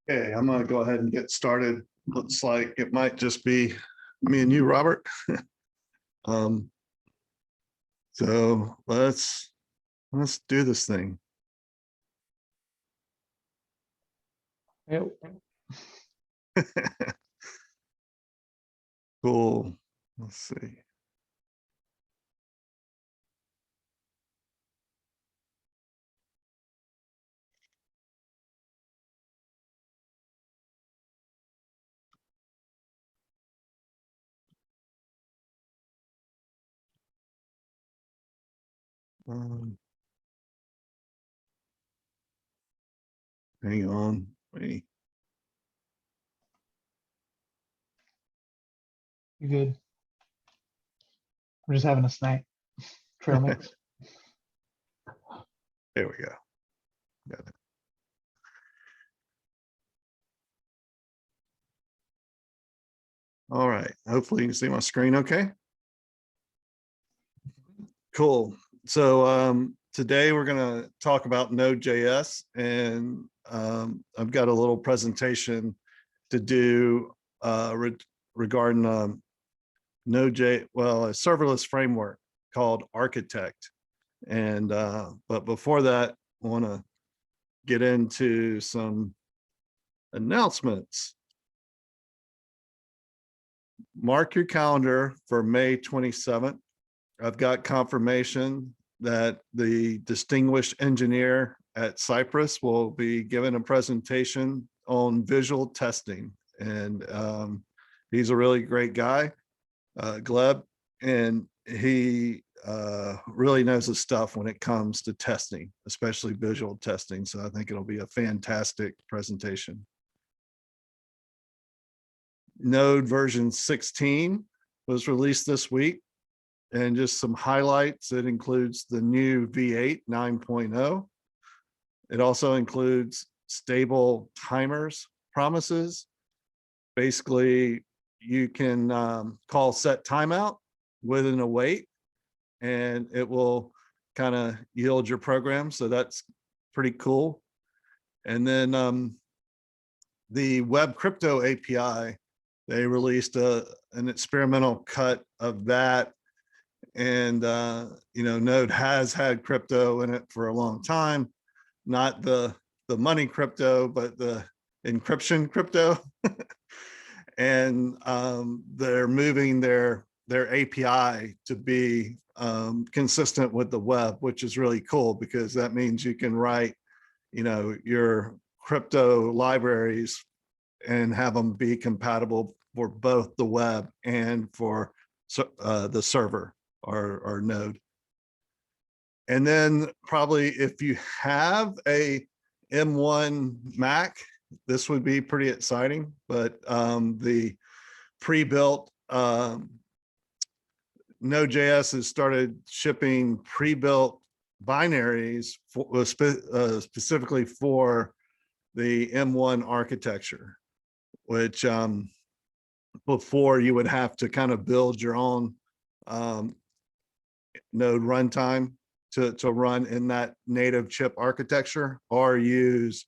Okay, I'm gonna go ahead and get started. Looks like it might just be me and you, Robert. Um, so let's do this thing. Yep. Cool. Let's see. Hang on. Wait. You good? We're just having a snack. Trail mix. There we go. Got it. All right. Hopefully you can see my screen okay. Cool. So today we're going to talk about Node.js, and I've got a little presentation to do regarding Node.js, well, a serverless framework called Architect. And but before that, I want to get into some announcements. Mark your calendar for May 27th. I've got confirmation that the distinguished engineer at Cypress will be giving a presentation on visual testing. And he's a really great guy, Gleb, and he really knows his stuff when it comes to testing, especially visual testing. So I think it'll be a fantastic presentation. Node version 16 was released this week, and just some highlights. It includes the new V8 9.0. It also includes stable timers promises. Basically, you can call set timeout with an await, and it will kind of yield your program. So that's pretty cool. And then the Web Crypto API, they released an experimental cut of that. And you know, Node has had crypto in it for a long time, not the money crypto, but the encryption crypto. And they're moving their API to be consistent with the web, which is really cool, because that means you can write, you know, your crypto libraries and have them be compatible for both the web and for the server or Node. And then probably if you have a M1 Mac, this would be pretty exciting, but the pre-built Node.js has started shipping pre-built binaries for, specifically for the M1 architecture, which before you would have to kind of build your own Node runtime to run in that native chip architecture, or use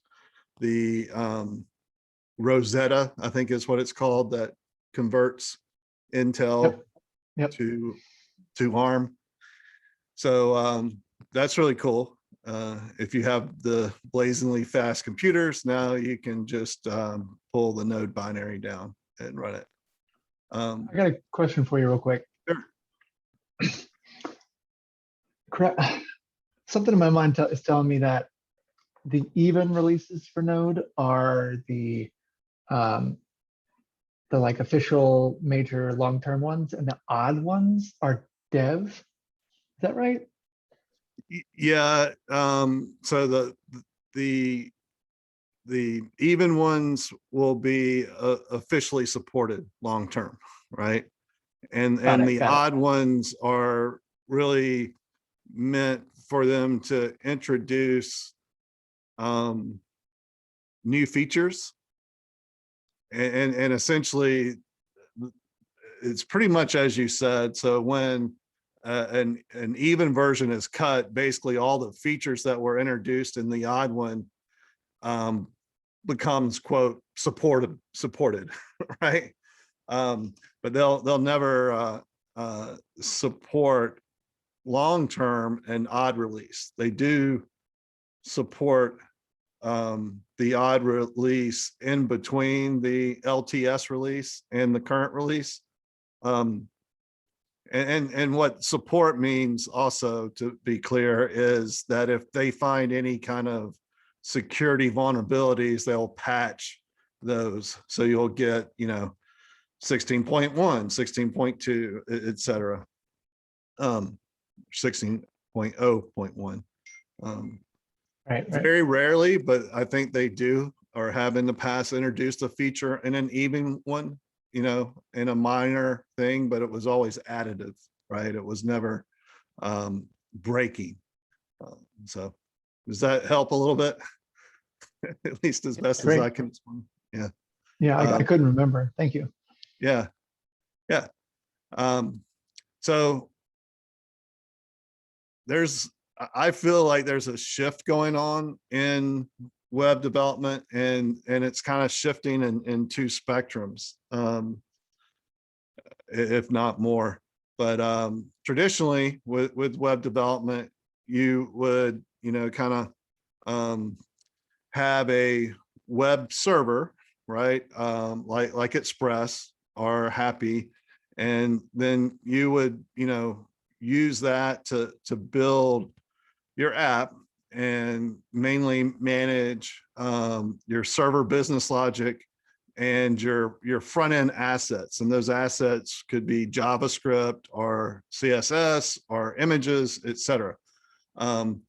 the Rosetta, I think is what it's called, that converts Intel to ARM. So that's really cool. If you have the blazingly fast computers, now you can just pull the Node binary down and run it. I got a question for you real quick. Sure. Something in my mind is telling me that the even releases for Node are the like official major long-term ones, and the odd ones are dev. Is that right? Yeah. So the even ones will be officially supported long-term, right? And the odd ones are really meant for them to introduce new features, and essentially it's pretty much as you said. So when an even version is cut, basically all the features that were introduced in the odd one becomes quote supported, right? But they'll never support long-term and odd release. They do support the odd release in between the LTS release and the current release. And what support means also, to be clear, is that if they find any kind of security vulnerabilities, they'll patch those. So you'll get, 16.1, 16.2, et cetera. 16.0.1. Right. Very rarely, but I think they do or have in the past introduced a feature in an even one, in a minor thing, but it was always additive, right? It was never breaking. So does that help a little bit? At least as best as I can explain. Yeah. Yeah, I couldn't remember. Thank you. Yeah. Yeah. So I feel like there's a shift going on in web development, and it's kind of shifting in two spectrums, if not more. But traditionally with web development, you would, kind of have a web server, right? Like Express or Happy, and then you would, use that to build your app and mainly manage your server business logic and your front end assets. And those assets could be JavaScript or CSS or images, et cetera. And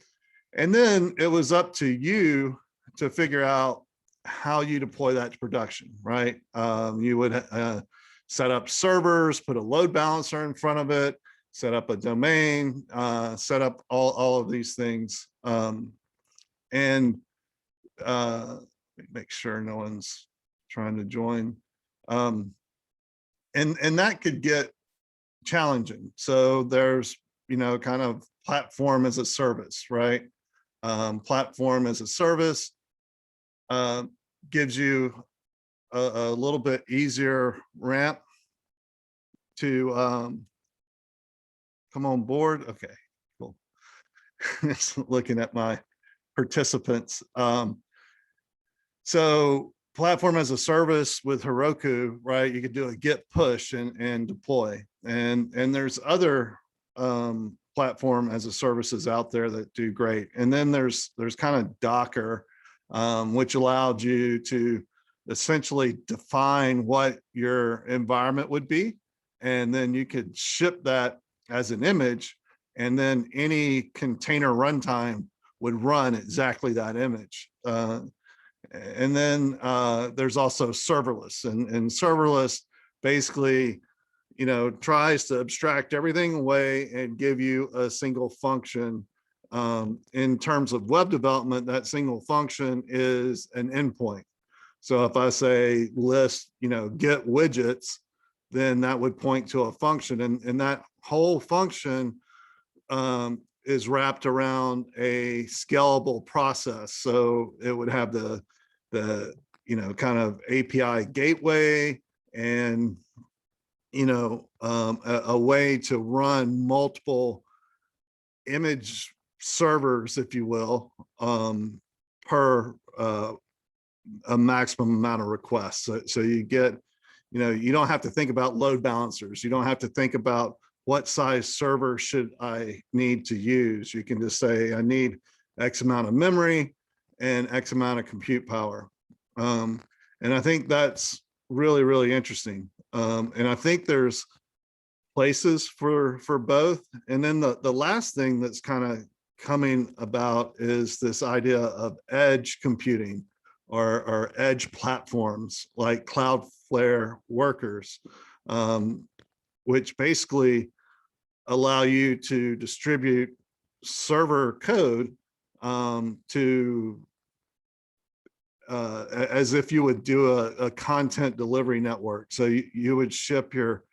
then it was up to you to figure out how you deploy that to production, right? You would set up servers, put a load balancer in front of it, set up a domain, set up all of these things. And make sure no one's trying to join. And that could get challenging. So there's, kind of platform as a service, right? Platform as a service gives you a little bit easier ramp to come on board. Okay, cool. Just looking at my participants. So platform as a service with Heroku, right? You could do a git push and deploy. And there's other platform as a services out there that do great. And then there's kind of Docker, which allowed you to essentially define what your environment would be. And then you could ship that as an image, and then any container runtime would run exactly that image. And then there's also serverless, and serverless basically, tries to abstract everything away and give you a single function. In terms of web development, that single function is an endpoint. So if I say list, get widgets, then that would point to a function, and that whole function is wrapped around a scalable process. So it would have the kind of API gateway and a way to run multiple image servers, if you will, per a maximum amount of requests. So you get, you don't have to think about load balancers. You don't have to think about what size server should I need to use. You can just say, I need X amount of memory and X amount of compute power. And I think that's really, really interesting. And I think there's places for both. And then the last thing that's kind of coming about is this idea of edge computing or edge platforms like Cloudflare Workers, which basically allow you to distribute server code to as if you would do a content delivery network. So you would ship your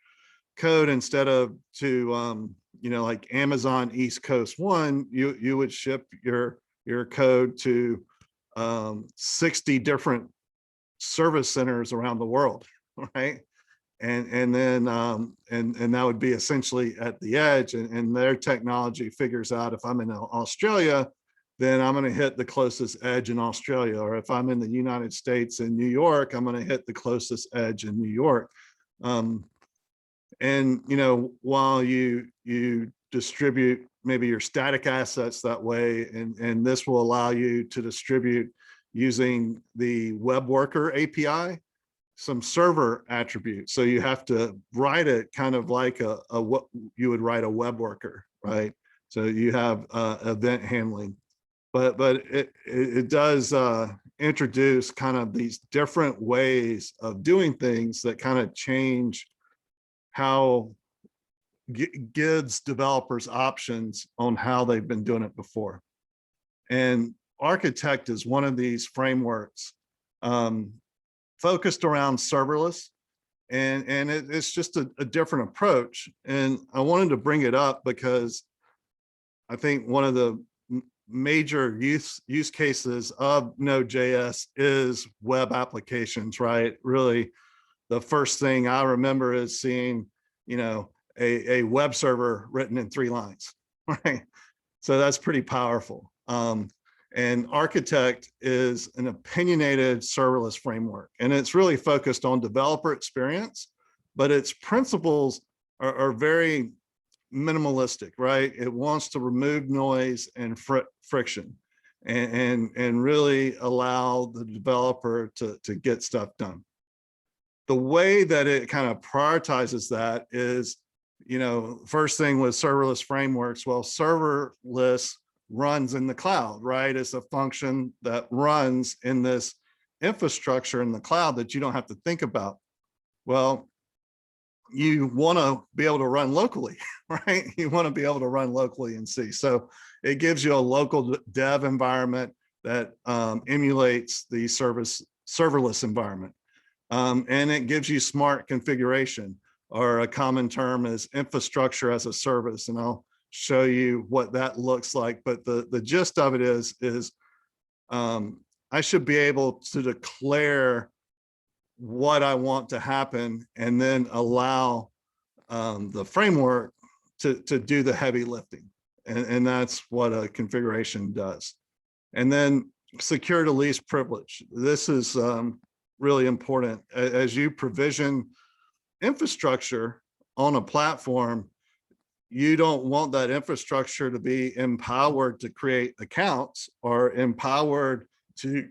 code instead of to like Amazon East Coast 1, you would ship your code to 60 different service centers around the world, right? And then and that would be essentially at the edge, and their technology figures out if I'm in Australia, then I'm going to hit the closest edge in Australia, or if I'm in the United States in New York, I'm going to hit the closest edge in New York. And while you distribute maybe your static assets that way, and this will allow you to distribute using the web worker API, some server attributes. So you have to write it kind of like what you would write a web worker, right? So you have event handling, but it does introduce kind of these different ways of doing things that kind of change how gives developers options on how they've been doing it before. And Architect is one of these frameworks focused around serverless, and it's just a different approach. And I wanted to bring it up because I think one of the major use cases of Node.js is web applications, right? Really, the first thing I remember is seeing, a web server written in 3 lines, right? So that's pretty powerful. And Architect is an opinionated serverless framework, and it's really focused on developer experience, but its principles are very minimalistic, right? It wants to remove noise and friction and really allow the developer to get stuff done. The way that it kind of prioritizes that is, first thing with serverless frameworks, well, serverless runs in the cloud, right? It's a function that runs in this infrastructure in the cloud that you don't have to think about. Well, you want to be able to run locally, right? You want to be able to run locally in C. So it gives you a local dev environment that emulates the serverless environment. And it gives you smart configuration, or a common term is infrastructure as a service. And I'll show you what that looks like. But the gist of it is I should be able to declare what I want to happen and then allow the framework to do the heavy lifting. And that's what a configuration does. And then secure to least privilege. This is really important. As you provision infrastructure on a platform, you don't want that infrastructure to be empowered to create accounts or empowered to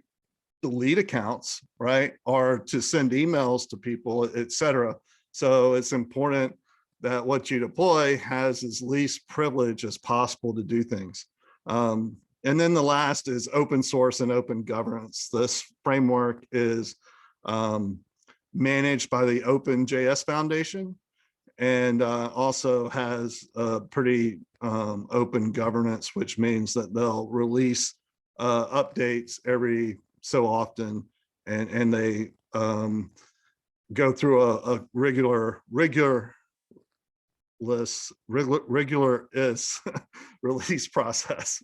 delete accounts, right? Or to send emails to people, etc. So it's important that what you deploy has as least privilege as possible to do things. And then the last is open source and open governance. This framework is managed by the OpenJS Foundation, and also has a pretty open governance, which means that they'll release updates every so often, and they go through a regular release process.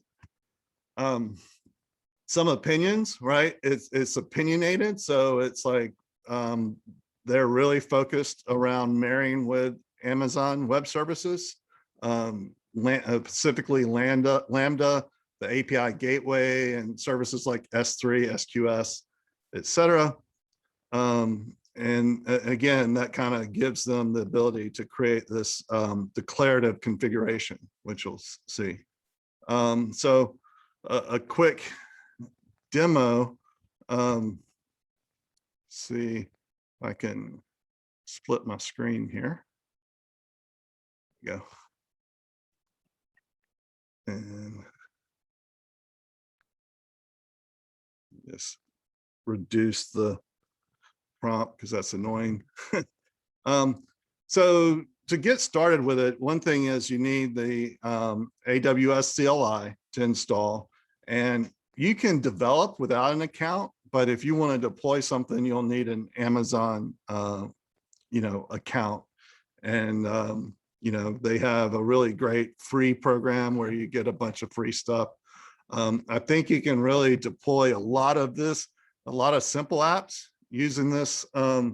Some opinions, right? It's opinionated, so it's like they're really focused around marrying with Amazon Web Services, specifically Lambda, the API gateway, and services like S3, SQS, etc. And again, that kind of gives them the ability to create this declarative configuration, which you'll see. So a quick demo. See if I can split my screen here. Go. And just reduce the prompt because that's annoying. So to get started with it, one thing is you need the AWS CLI to install, and you can develop without an account, but if you want to deploy something, you'll need an Amazon account. And they have a really great free program where you get a bunch of free stuff. I think you can really deploy a lot of simple apps using this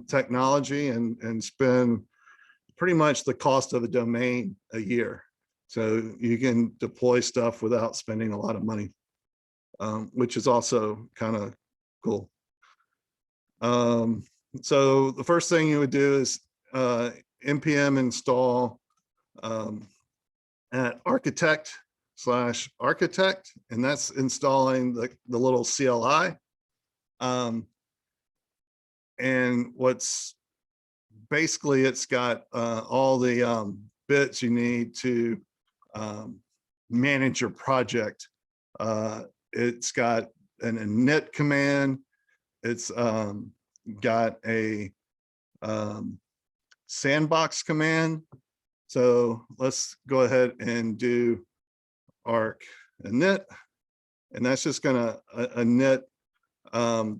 technology and spend pretty much the cost of a domain a year. So you can deploy stuff without spending a lot of money, which is also kind of cool. So the first thing you would do is npm install at architect/architect, and that's installing the little CLI. And what's basically, it's got all the bits you need to manage your project. It's got an init command. It's got a sandbox command. So let's go ahead and do arc init, and that's just gonna init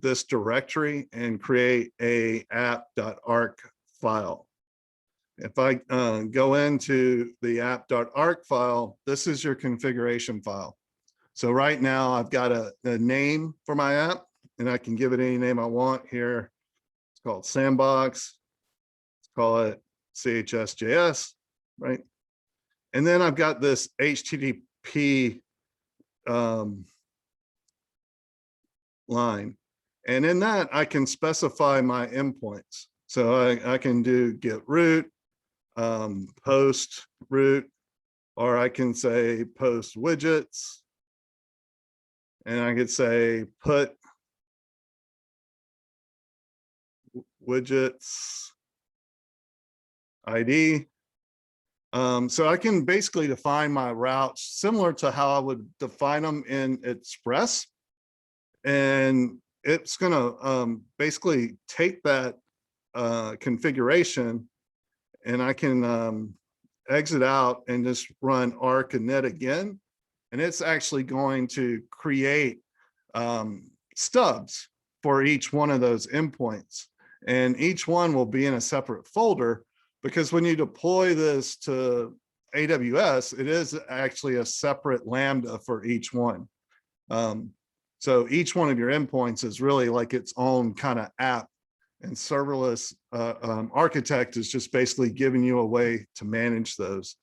this directory and create a app.arc file. If I go into the app.arc file, this is your configuration file. So right now I've got a name for my app, and I can give it any name I want here. It's called Sandbox. Let's call it CHSJS, right? And then I've got this HTTP line. And in that, I can specify my endpoints. So I can do get root, post root, or I can say post widgets. And I could say put widgets ID. So I can basically define my routes similar to how I would define them in Express. And it's gonna basically take that configuration, and I can exit out and just run arc init again. And it's actually going to create stubs for each one of those endpoints. And each one will be in a separate folder, because when you deploy this to AWS, it is actually a separate Lambda for each one. So each one of your endpoints is really like its own kind of app, and serverless architect is just basically giving you a way to manage those.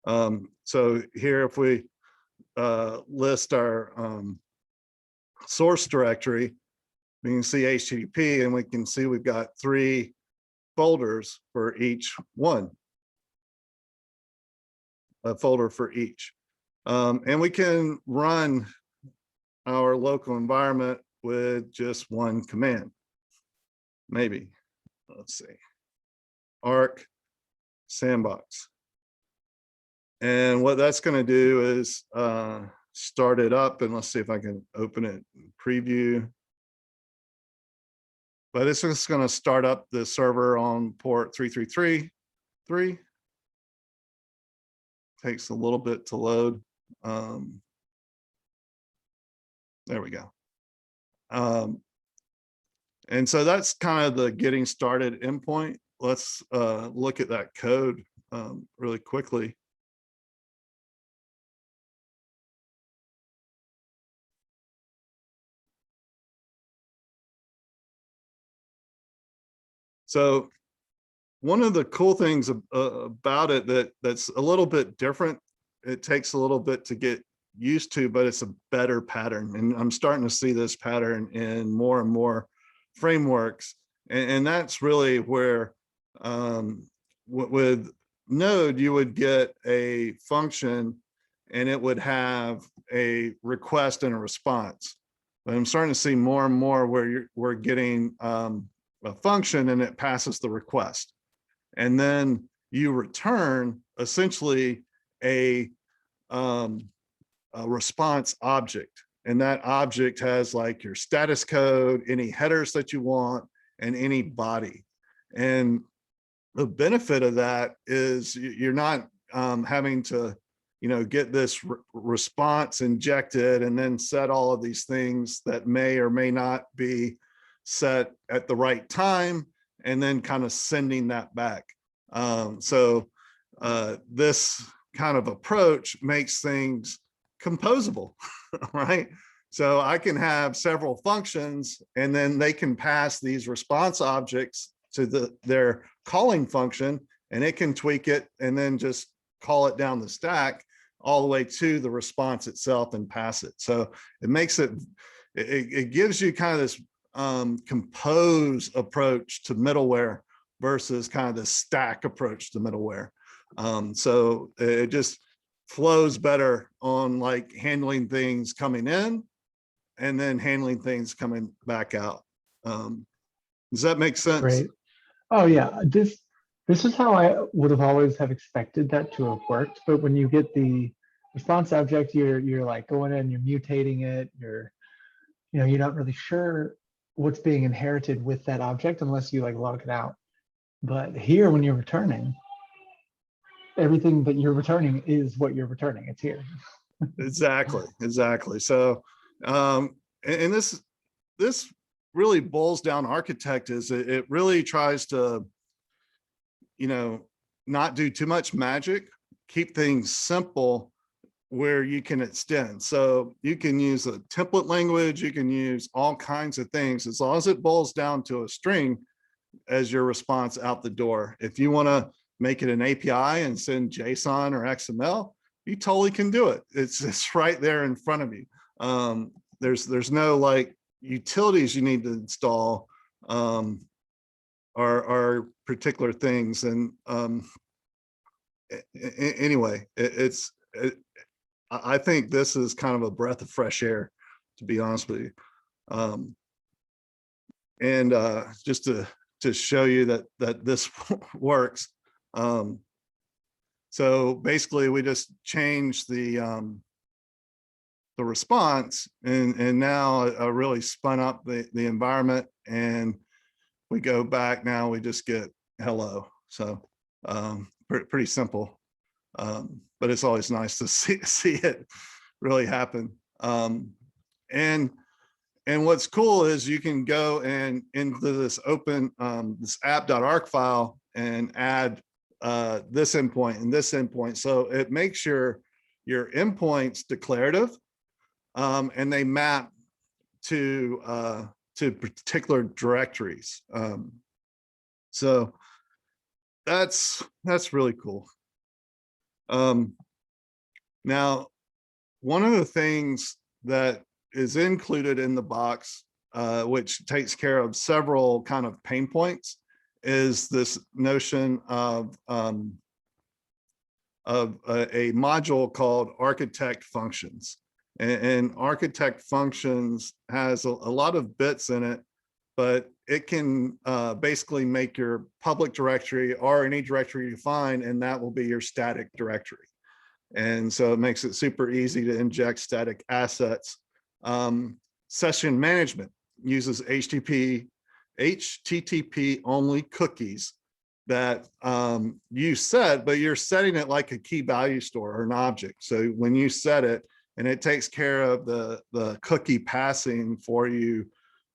So here, if we list our source directory, we can see HTTP, and we can see we've got 3 folders for each one, a folder for each. And we can run our local environment with just one command, maybe. Let's see, arc sandbox. And what that's going to do is start it up, and let's see if I can open it in preview. But it's just going to start up the server on port 3333. Takes a little bit to load. There we go. And so that's kind of the getting started endpoint. Let's look at that code really quickly. So one of the cool things about it that's a little bit different, it takes a little bit to get used to, but it's a better pattern. And I'm starting to see this pattern in more and more frameworks. And that's really where with Node, you would get a function and it would have a request and a response. But I'm starting to see more and more where we're getting a function and it passes the request. And then you return essentially a response object. And that object has like your status code, any headers that you want, and any body. And the benefit of that is you're not having to, get this response injected and then set all of these things that may or may not be set at the right time, and then kind of sending that back. So this kind of approach makes things composable, right? So I can have several functions, and then they can pass these response objects to their calling function, and it can tweak it and then just call it down the stack all the way to the response itself and pass it. So it makes it gives you kind of this compose approach to middleware versus kind of the stack approach to middleware. So it just flows better on like handling things coming in and then handling things coming back out. Does that make sense? Great. Oh yeah, this is how I would have always have expected that to have worked. But when you get the response object, you're like going in, you're mutating it, you're not really sure what's being inherited with that object unless you like log it out. But here, when you're returning, everything that you're returning is what you're returning. It's here. Exactly. So, and this really boils down architect is it really tries to, not do too much magic, keep things simple where you can extend. So you can use a template language, you can use all kinds of things as long as it boils down to a string as your response out the door. If you want to make it an API and send JSON or XML, you totally can do it. It's right there in front of you. There's no like utilities you need to install are particular things. And anyway, I think this is kind of a breath of fresh air, to be honest with you. And just to show you that this works. So basically we just changed the response and now I really spun up the environment, and we go back now, we just get hello. So pretty simple, but it's always nice to see it really happen. And what's cool is you can go and into this open this app.arc file and add this endpoint and this endpoint. So it makes your endpoints declarative, and they map to particular directories. So that's really cool. Now, one of the things that is included in the box, which takes care of several kind of pain points, is this notion of a module called architect functions. And architect functions has a lot of bits in it, but it can basically make your public directory or any directory you find, and that will be your static directory. And so it makes it super easy to inject static assets. Session management uses HTTP only cookies that you set, but you're setting it like a key value store or an object. So when you set it, and it takes care of the cookie passing for you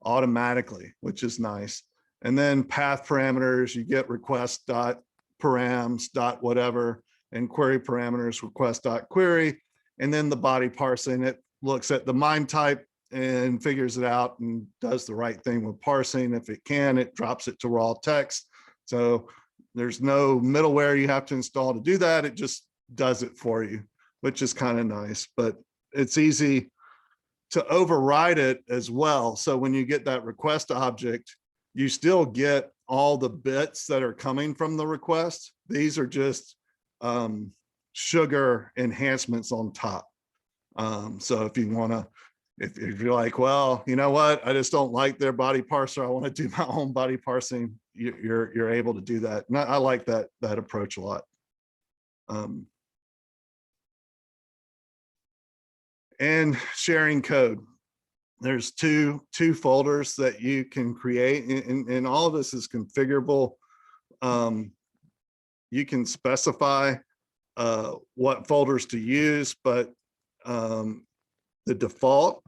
automatically, which is nice. And then path parameters, you get request.params dot whatever, and query parameters request.query. And then the body parsing, it looks at the MIME type and figures it out and does the right thing with parsing. If it can, it drops it to raw text. So there's no middleware you have to install to do that. It just does it for you, which is kind of nice, but it's easy to override it as well. So when you get that request object, you still get all the bits that are coming from the request. These are just sugar enhancements on top. So if you want to, if you're like, well, you know what, I just don't like their body parser, I want to do my own body parsing, you're able to do that. And I like that approach a lot. And sharing code. There's two folders that you can create, and all of this is configurable. You can specify what folders to use, but the default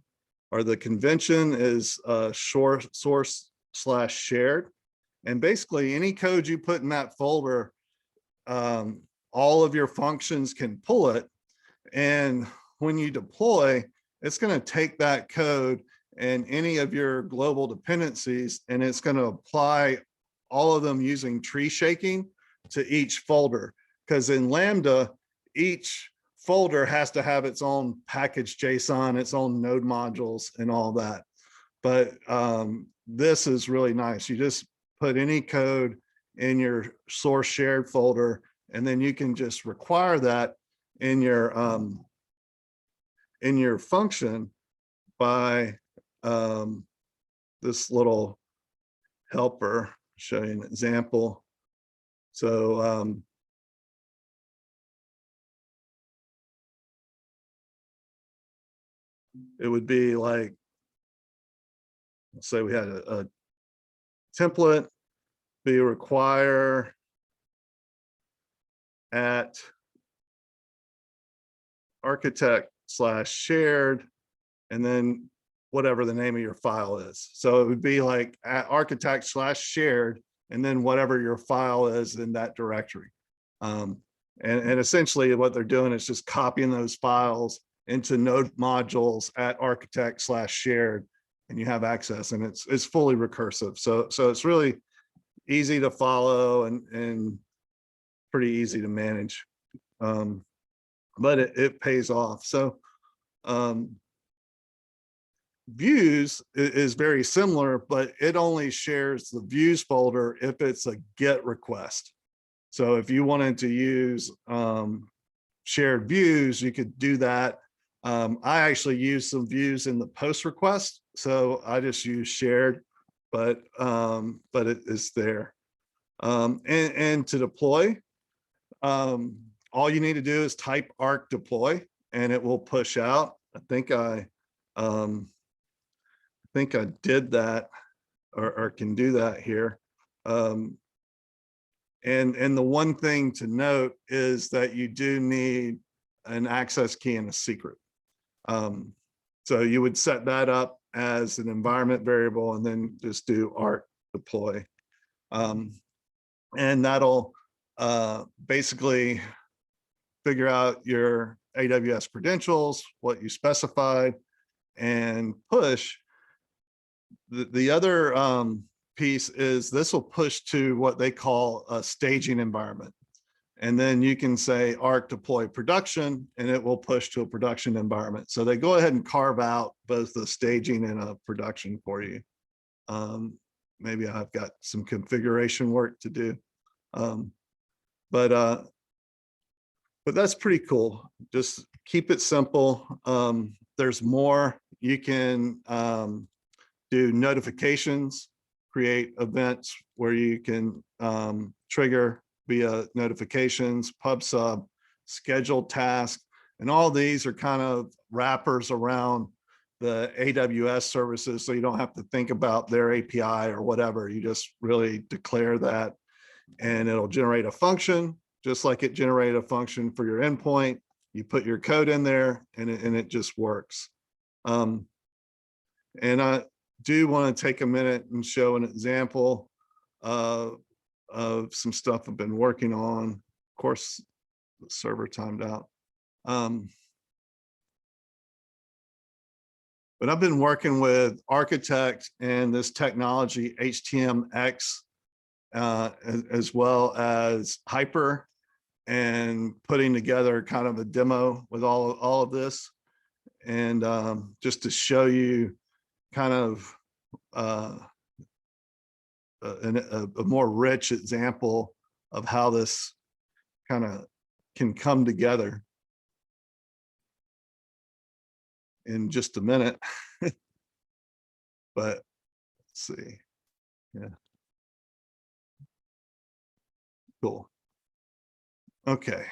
or the convention is source/shared. And basically any code you put in that folder, all of your functions can pull it. And when you deploy, it's going to take that code and any of your global dependencies, and it's going to apply all of them using tree shaking to each folder. Because in Lambda, each folder has to have its own package JSON, its own node modules and all that. But this is really nice. You just put any code in your source shared folder, and then you can just require that in your function by this little helper. Show you an example. So it would be like, let's say we had a template, be require at architect/shared, and then whatever the name of your file is. So it would be like at architect/shared, and then whatever your file is in that directory. And essentially what they're doing is just copying those files into node modules at architect/shared, and you have access, and it's fully recursive. So it's really easy to follow and pretty easy to manage. But it pays off. So views is very similar, but it only shares the views folder if it's a GET request. So if you wanted to use shared views, you could do that. I actually use some views in the post request, so I just use shared, but it is there. And to deploy, all you need to do is type arc deploy, and it will push out. I think I did that, or can do that here. And the one thing to note is that you do need an access key and a secret. So you would set that up as an environment variable, and then just do arc deploy. And that'll basically figure out your AWS credentials, what you specified, and push. The other piece is this will push to what they call a staging environment. And then you can say arc deploy production, and it will push to a production environment. So they go ahead and carve out both the staging and a production for you. Maybe I've got some configuration work to do. But that's pretty cool. Just keep it simple. There's more. You can do notifications, create events where you can trigger via notifications, pub sub, schedule tasks, and all these are kind of wrappers around the AWS services, so you don't have to think about their API or whatever. You just really declare that, and it'll generate a function, just like it generated a function for your endpoint. You put your code in there, and it just works. And I do want to take a minute and show an example of some stuff I've been working on. Of course, the server timed out. But I've been working with Architect and this technology HTMX, as well as Hyper, and putting together kind of a demo with all of this. And just to show you kind of a more rich example of how this kind of can come together in just a minute. But let's see. Yeah. Cool. Okay.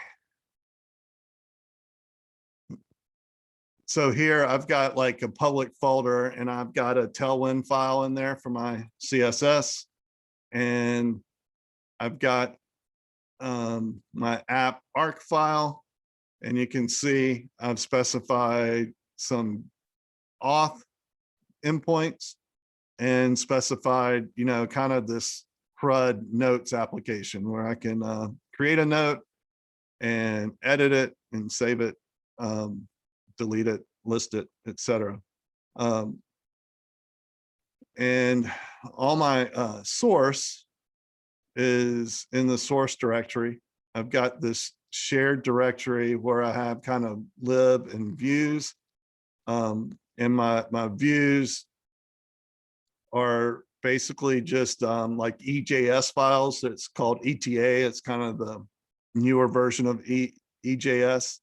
So here I've got like a public folder, and I've got a Tailwind file in there for my CSS. And I've got my app arc file, and you can see I've specified some auth endpoints and specified, kind of this CRUD notes application where I can create a note and edit it and save it, delete it, list it, etc. And all my source is in the source directory. I've got this shared directory where I have kind of lib and views. And my views are basically just like EJS files. It's called ETA. It's kind of the newer version of EJS.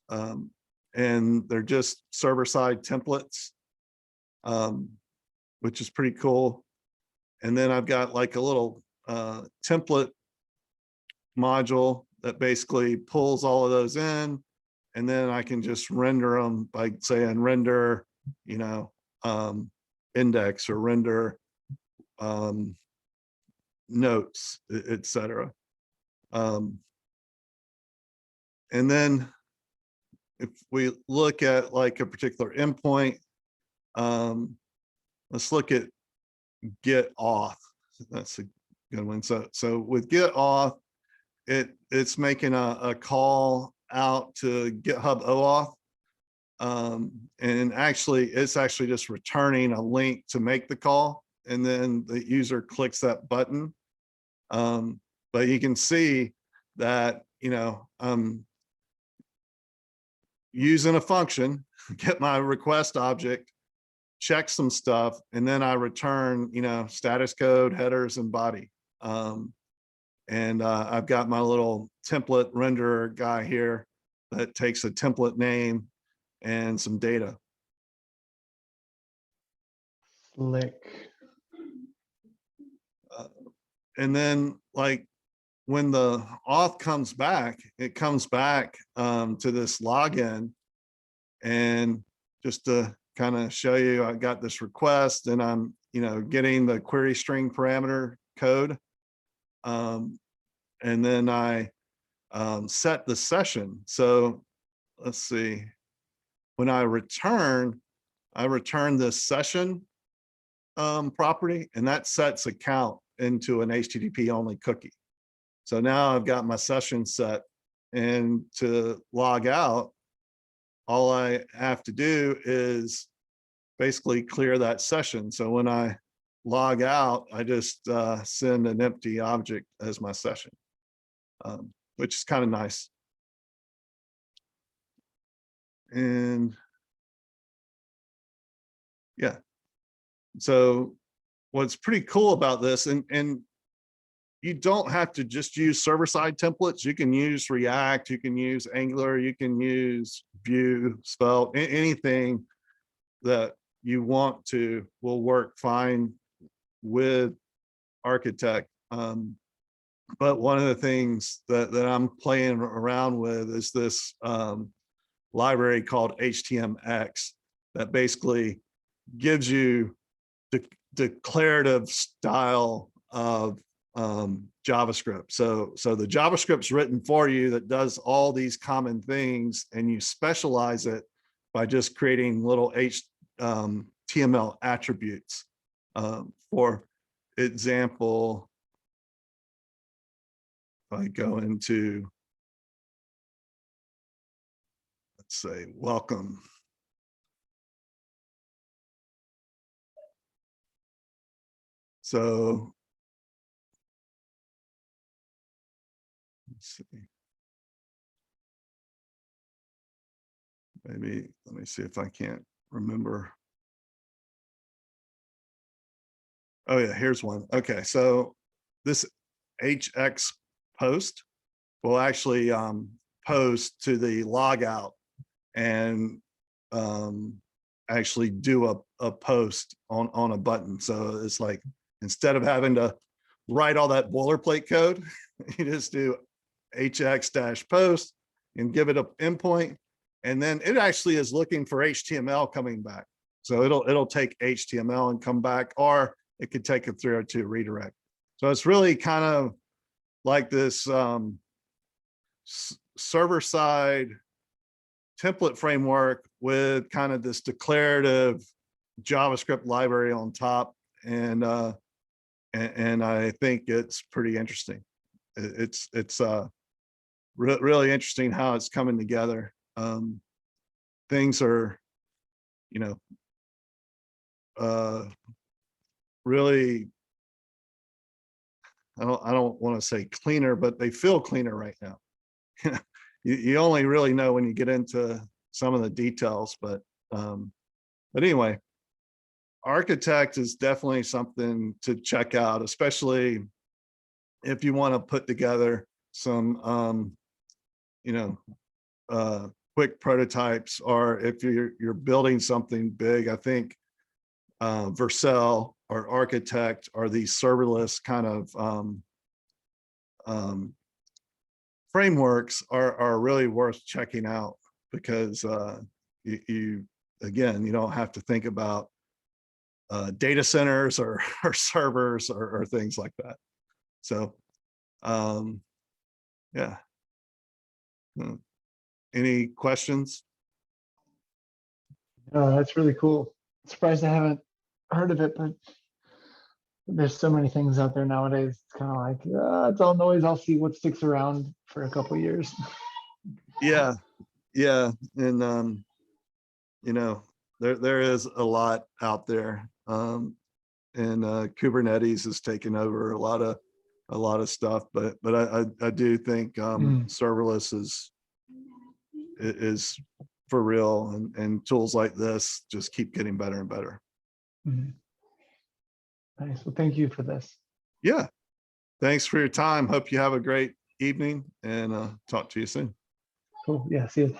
And they're just server-side templates, which is pretty cool. And then I've got like a little template module that basically pulls all of those in, and then I can just render them by saying render, you know, index or render notes, etc. And then if we look at like a particular endpoint, let's look at get auth. That's a good one. So with get auth, it's making a call out to GitHub OAuth. And actually, it's actually just returning a link to make the call, and then the user clicks that button. But you can see that, you know, using a function, get my request object, check some stuff, and then I return, you know, status code, headers, and body. And I've got my little template renderer guy here that takes a template name and some data. Slick. And then like when the auth comes back, it comes back to this login. And just to kind of show you, I got this request and I'm, you know, getting the query string parameter code. And then I set the session. So let's see, when I return this session property, and that sets a count into an HTTP only cookie. So now I've got my session set, and to log out, all I have to do is basically clear that session. So when I log out, I just send an empty object as my session, which is kind of nice. And yeah, so what's pretty cool about this, and you don't have to just use server-side templates. You can use React, you can use Angular, you can use Vue, Svelte, anything that you want to will work fine with Architect. But one of the things that I'm playing around with is this library called HTMX that basically gives you the declarative style of JavaScript. So the JavaScript's written for you that does all these common things, and you specialize it by just creating little HTML attributes. For example, if I go into, let's say, welcome. So let's see. Maybe let me see if I can't remember. Oh yeah, here's one. Okay, so this HX post will actually post to the logout and actually do a post on a button. So it's like, instead of having to write all that boilerplate code, you just do HX-post and give it an endpoint, and then it actually is looking for HTML coming back. So it'll take HTML and come back, or it could take a 302 redirect. So it's really kind of like this server-side template framework with kind of this declarative JavaScript library on top, and I think it's pretty interesting. It's really interesting how it's coming together. Things are you know, really, I don't want to say cleaner, but they feel cleaner right now. You only really know when you get into some of the details, but anyway, Architect is definitely something to check out, especially if you want to put together some quick prototypes, or if you're building something big. I think Vercel or Architect are these serverless kind of frameworks are really worth checking out, because you again, you don't have to think about data centers or servers or things like that. So yeah. Any questions? Oh, that's really cool. Surprised I haven't heard of it, but there's so many things out there nowadays. It's kind of like, it's all noise. I'll see what sticks around for a couple of years. Yeah, yeah, and there is a lot out there, and Kubernetes has taken over a lot of stuff, but I do think serverless is for real, and tools like this just keep getting better and better. Nice. Well, thank you for this. Yeah, thanks for your time. Hope you have a great evening, and talk to you soon. Cool. Yeah. See you.